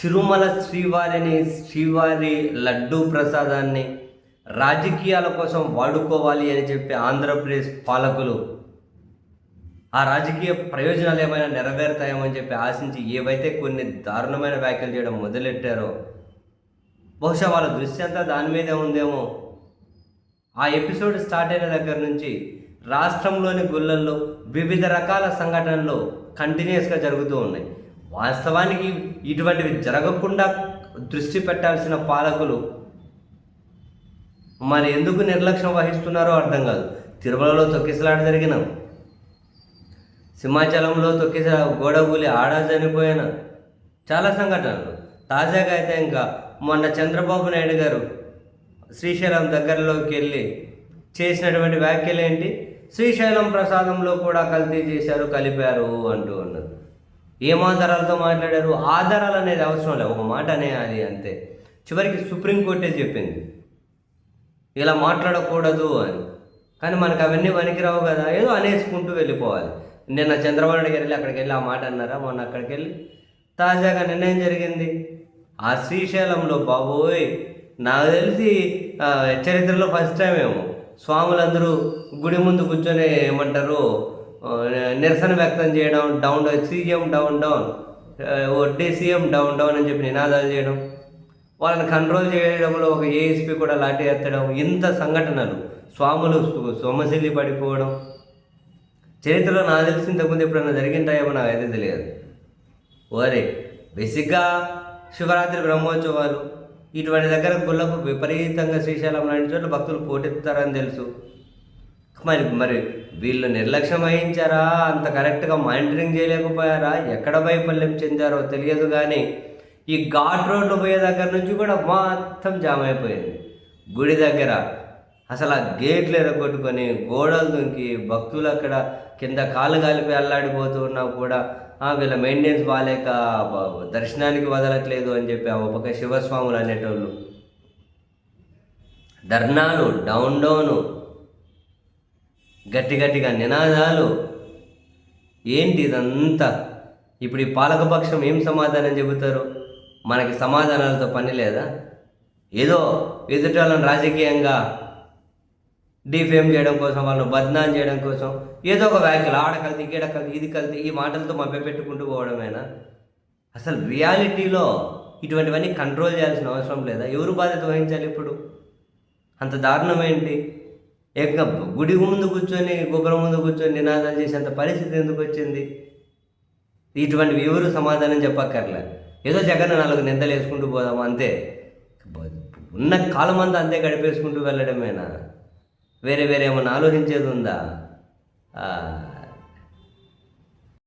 తిరుమల శ్రీవారి లడ్డూ ప్రసాదాన్ని రాజకీయాల కోసం వాడుకోవాలి అని చెప్పి ఆంధ్రప్రదేశ్ పాలకులు ఆ రాజకీయ ప్రయోజనాలు ఏమైనా నెరవేరుతాయేమని చెప్పి ఆశించి ఏవైతే కొన్ని దారుణమైన వ్యాఖ్యలు చేయడం మొదలెట్టారో బహుశా వాళ్ళ దృష్టి అంతా దాని మీదే ఉందేమో. ఆ ఎపిసోడ్ స్టార్ట్ అయిన దగ్గర నుంచి రాష్ట్రంలోని గుళ్ళల్లో వివిధ రకాల సంఘటనలు కంటిన్యూస్గా జరుగుతూ ఉన్నాయి. వాస్తవానికి ఇటువంటివి జరగకుండా దృష్టి పెట్టాల్సిన పాలకులు మరి ఎందుకు నిర్లక్ష్యం వహిస్తున్నారో అర్థం కాదు. తిరుమలలో తొక్కిసలాట జరిగిన, సింహాచలంలో గోడగూలి ఆడ చనిపోయిన చాలా సంఘటనలు. తాజాగా అయితే ఇంకా మొన్న చంద్రబాబు నాయుడు గారు శ్రీశైలం దగ్గరలోకి వెళ్ళి చేసినటువంటి వ్యాఖ్యలు ఏంటి, శ్రీశైలం ప్రసాదంలో కూడా కల్తీ చేశారు, కలిపారు అంటూ ఉన్నారు. ఏం ఆధారాలతో మాట్లాడారు? ఆధారాలు అనేది అవసరం లేదు, ఒక మాట అనేయాలి అంతే. చివరికి సుప్రీంకోర్టే చెప్పింది ఇలా మాట్లాడకూడదు అని. కానీ మనకు అవన్నీ పనికిరావు కదా, ఏదో అనేసుకుంటూ వెళ్ళిపోవాలి. నిన్న చంద్రబాబు నాయుడు గారు వెళ్ళి అక్కడికి వెళ్ళి ఆ మాట అన్నారా? మొన్న అక్కడికి వెళ్ళి తాజాగా నిర్ణయం జరిగింది. ఆ శ్రీశైలంలో బాబోయ్, నాకు తెలిసి చరిత్రలో ఫస్ట్ టైం ఏమో స్వాములందరూ గుడి ముందు కూర్చొని ఏమంటారు నిరసన వ్యక్తం చేయడం, సీఎం డౌన్ వడ్డీ సీఎం డౌన్ అని చెప్పి నినాదాలు చేయడం, వాళ్ళని కంట్రోల్ చేయడంలో ఒక ఏఎస్పీ కూడా లాఠీ ఎత్తడం, ఇంత సంఘటనలు, స్వాములు సొమ్మసిల్లి పడిపోవడం చరిత్రలో నాకు తెలిసి ఇంతకుముందు ఎప్పుడైనా జరిగింటాయేమో నాకు అయితే తెలియదు. ఓరే బేసిక్గా శివరాత్రి బ్రహ్మోత్సవాలు ఇటువంటి దగ్గర గుళ్ళకు విపరీతంగా శ్రీశైలం లాంటి చోట్ల భక్తులు పోటెత్తారని తెలుసు. మరి వీళ్ళు నిర్లక్ష్యం వహించారా, అంత కరెక్ట్గా మానిటరింగ్ చేయలేకపోయారా, ఎక్కడ వైఫల్యం చెందారో తెలియదు. కానీ ఈ ఘాట్ రోడ్లు పోయే దగ్గర నుంచి కూడా మొత్తం జామ్ అయిపోయింది. గుడి దగ్గర అసలు ఆ గేట్లు ఎరగొట్టుకొని గోడలు దుంకి భక్తులు అక్కడ కింద కాలు కాలిపి అల్లాడిపోతూ ఉన్నా కూడా వీళ్ళ మెయింటెనెన్స్ బాగాలేక దర్శనానికి వదలట్లేదు అని చెప్పి ఆ ఒక శివస్వాములు అనేటోళ్ళు ధర్నాలు, డౌను, గట్టిగా నినాదాలు. ఏంటి ఇదంతా? ఇప్పుడు ఈ పాలకపక్షం ఏం సమాధానం చెబుతారు? మనకి సమాధానాలతో పని లేదా? ఏదో ఎదుటి వాళ్ళని రాజకీయంగా డిఫేమ్ చేయడం కోసం, వాళ్ళని బద్నాం చేయడం కోసం ఏదో ఒక వ్యాఖ్యలు, ఆడకల్తీ, గీడకల్తీ, ఇది కల్తీ, ఈ మాటలతో మభ్యపెట్టుకుంటూ పోవడమేనా? అసలు రియాలిటీలో ఇటువంటివన్నీ కంట్రోల్ చేయాల్సిన అవసరం లేదా? ఎవరు బాధ్యత వహించాలి ఇప్పుడు? అంత దారుణం ఏంటి? ఏకంగా గుడి ముందు కూర్చొని, గోపురం ముందు కూర్చొని నినాదాలు చేసేంత పరిస్థితి ఎందుకు వచ్చింది? ఇటువంటివి ఎవరు సమాధానం చెప్పక్కర్లే. ఏదో జగన్ 4 నిందలు వేసుకుంటూ పోదాము అంతే. ఉన్న కాలం అంతా అంతే గడిపేసుకుంటూ వెళ్ళడమేనా? వేరే ఏమన్నా ఆలోచించేది ఉందా?